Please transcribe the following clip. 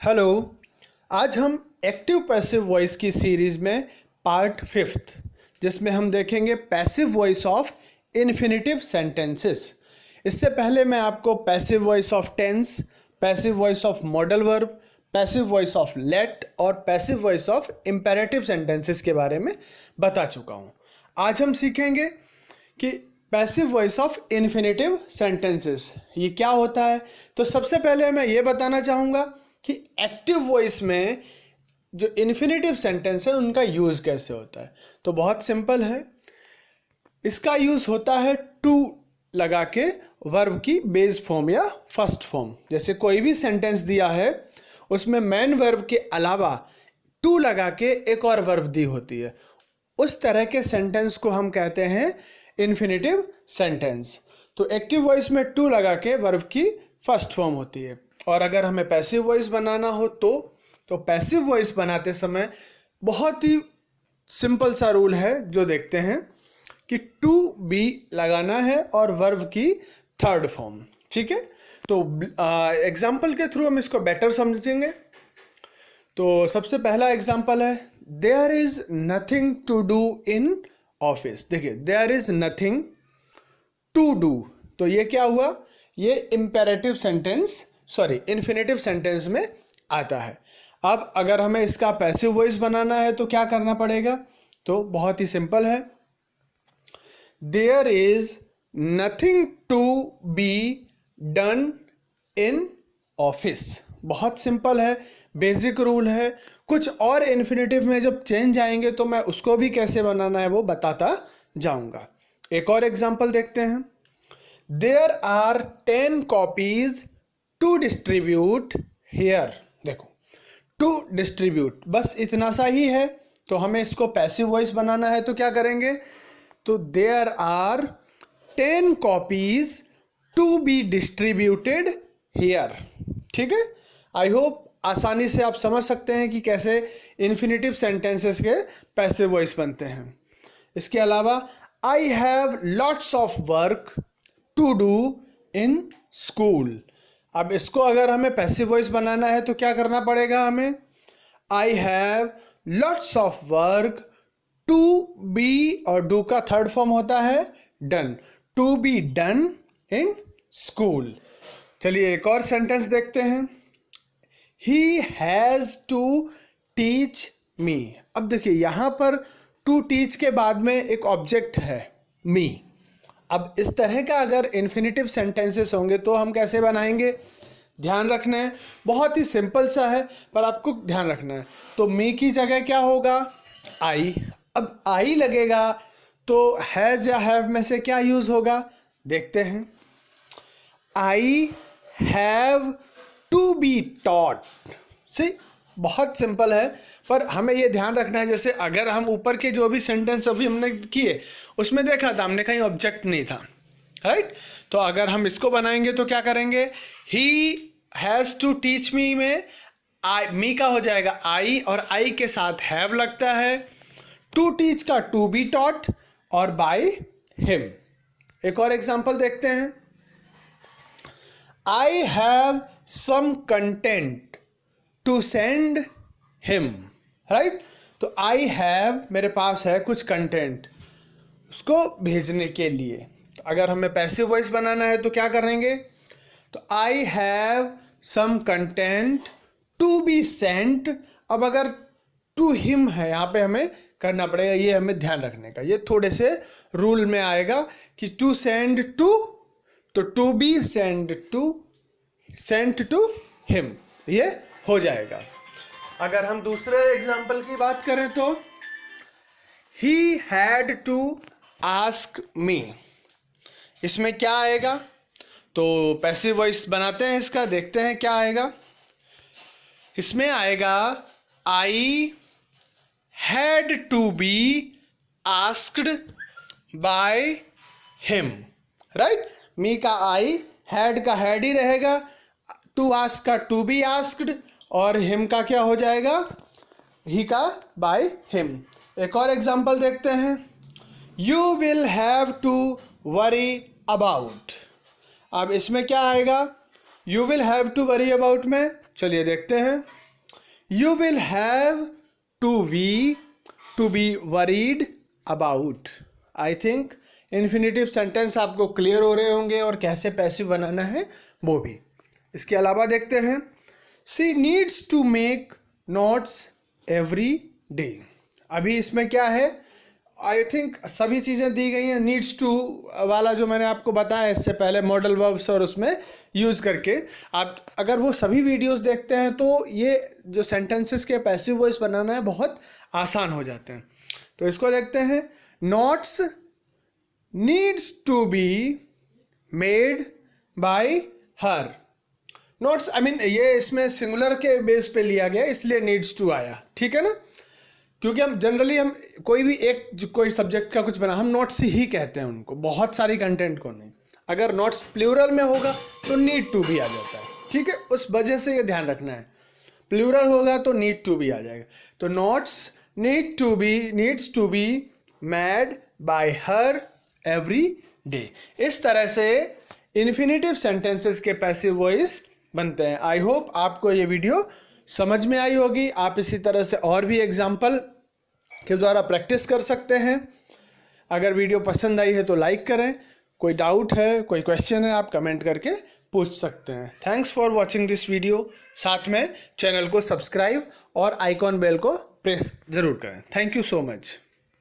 Hello. आज हम active passive voice की सीरीज़ में पार्ट 5th जिसमें हम देखेंगे passive voice of infinitive sentences. इससे पहले मैं आपको passive voice of tense, passive voice of modal verb, passive voice of let और passive voice of imperative sentences के बारे में बता चुका हूँ। आज हम सीखेंगे कि passive voice of infinitive sentences ये क्या होता है। तो सबसे पहले मैं ये बताना चाहूँगा कि एक्टिव वॉइस में जो इन्फिनेटिव सेंटेंस है उनका यूज़ कैसे होता है। तो बहुत सिंपल है, इसका यूज़ होता है टू लगा के वर्ब की बेस फॉर्म या फर्स्ट फॉर्म। जैसे कोई भी सेंटेंस दिया है उसमें मेन वर्ब के अलावा टू लगा के एक और वर्ब दी होती है, उस तरह के सेंटेंस को हम कहते हैं इन्फिनेटिव सेंटेंस। तो एक्टिव वॉइस में टू लगा के वर्ब की फर्स्ट फॉर्म होती है। और अगर हमें पैसिव वॉइस बनाना हो तो पैसिव वॉइस बनाते समय बहुत ही सिंपल सा रूल है जो देखते हैं कि टू बी लगाना है और वर्ब की थर्ड फॉर्म। ठीक है, तो एग्जाम्पल के थ्रू हम इसको बेटर समझेंगे। तो सबसे पहला एग्जाम्पल है, there is nothing to do in office. देखिए, there is nothing to do, तो ये क्या हुआ, ये इम्पेरेटिव सेंटेंस इन्फिनेटिव सेंटेंस में आता है। अब अगर हमें इसका पैसिव वॉइस बनाना है तो क्या करना पड़ेगा, तो बहुत ही सिंपल है, there is nothing to be done in office. बहुत सिंपल है, बेसिक रूल है। कुछ और इन्फिनेटिव में जब चेंज आएंगे तो मैं उसको भी कैसे बनाना है वो बताता जाऊंगा। एक और एग्जांपल देखते हैं, there are 10 copies to distribute here. देखो, टू डिस्ट्रीब्यूट बस इतना सा ही है, तो हमें इसको पैसिव वॉइस बनाना है तो क्या करेंगे, तो there are 10 copies to be distributed here. ठीक है, आई होप आसानी से आप समझ सकते हैं कि कैसे इन्फिनेटिव सेंटेंसेस के पैसिव वॉइस बनते हैं। इसके अलावा I have lots of work to do in school. अब इसको अगर हमें पैसिव वॉइस बनाना है तो क्या करना पड़ेगा हमें, I have lots of work to be, और डू का थर्ड फॉर्म होता है done, to be done in school. चलिए एक और सेंटेंस देखते हैं, he has to teach me. अब देखिए यहाँ पर टू टीच के बाद में एक ऑब्जेक्ट है मी। अब इस तरह का अगर इन्फिनेटिव सेंटेंसेस होंगे तो हम कैसे बनाएंगे, ध्यान रखना है, बहुत ही सिंपल सा है पर आपको ध्यान रखना है। तो मी की जगह क्या होगा, आई। अब आई लगेगा तो हैज़ या हैव में से क्या यूज़ होगा, देखते हैं, I have to be taught. See, बहुत सिंपल है पर हमें ये ध्यान रखना है, जैसे अगर हम ऊपर के जो भी सेंटेंस अभी हमने किए उसमें देखा था हमने कहीं ऑब्जेक्ट नहीं था, राइट। तो अगर हम इसको बनाएंगे तो क्या करेंगे, he has to teach me में आई, मी का हो जाएगा आई और आई के साथ हैव लगता है, टू टीच का टू बी टॉट और बाय हिम। एक और एग्जांपल देखते हैं, I have some content to send him, right. तो आई हैव, मेरे पास है कुछ कंटेंट उसको भेजने के लिए। तो अगर हमें पैसिव वॉइस बनाना है तो क्या करेंगे, तो I have some content to be sent. अब अगर टू हिम है यहाँ पे हमें करना पड़ेगा, ये हमें ध्यान रखने का, ये थोड़े से रूल में आएगा कि टू सेंड टू, तो to be send to him, ये हो जाएगा। अगर हम दूसरे एग्जाम्पल की बात करें तो he had to ask me, इसमें क्या आएगा, तो पैसिव वॉइस बनाते हैं इसका, देखते हैं क्या आएगा। इसमें आएगा I had to be asked by him, right. Me का आई, हैड का हैड ही रहेगा, टू आस्क का टू बी आस्क्ड और हिम का क्या हो जाएगा, ही का बाय हिम। एक और एग्जांपल देखते हैं, you will have to worry about. अब इसमें क्या आएगा, you will have to worry about में चलिए देखते हैं। You will have to be worried about. I think infinitive sentence आपको क्लियर हो रहे होंगे और कैसे पैसिव बनाना है वो भी। इसके अलावा देखते हैं, she needs to make notes every day. अभी इसमें क्या है, आई थिंक सभी चीज़ें दी गई हैं। नीड्स टू वाला जो मैंने आपको बताया इससे पहले मॉडल वर्ब्स और उसमें यूज़ करके, आप अगर वो सभी वीडियोस देखते हैं तो ये जो सेंटेंसेस के पैसिव वॉइस बनाना है बहुत आसान हो जाते हैं। तो इसको देखते हैं। Notes needs to be made by her. Notes I mean ये इसमें सिंगुलर के बेस पे लिया गया इसलिए नीड्स टू आया, ठीक है ना, क्योंकि हम जनरली हम कोई सब्जेक्ट का कुछ बना हम नोट्स ही कहते हैं उनको, बहुत सारी कंटेंट को नहीं। अगर नोट्स प्लूरल में होगा तो नीड टू भी आ जाता है, ठीक है, उस वजह से ये ध्यान रखना है। प्लूरल होगा तो नीड टू भी आ जाएगा। तो notes needs to be made by her every day. इस तरह से इन्फिनेटिव सेंटेंसेस के पैसिव वॉइस बनते हैं। आई होप आपको ये वीडियो समझ में आई होगी। आप इसी तरह से और भी एग्जाम्पल के द्वारा प्रैक्टिस कर सकते हैं। अगर वीडियो पसंद आई है तो लाइक करें। कोई डाउट है, कोई क्वेश्चन है, आप कमेंट करके पूछ सकते हैं। Thanks for watching this video. साथ में चैनल को सब्सक्राइब और आइकॉन बेल को प्रेस ज़रूर करें। Thank you so much.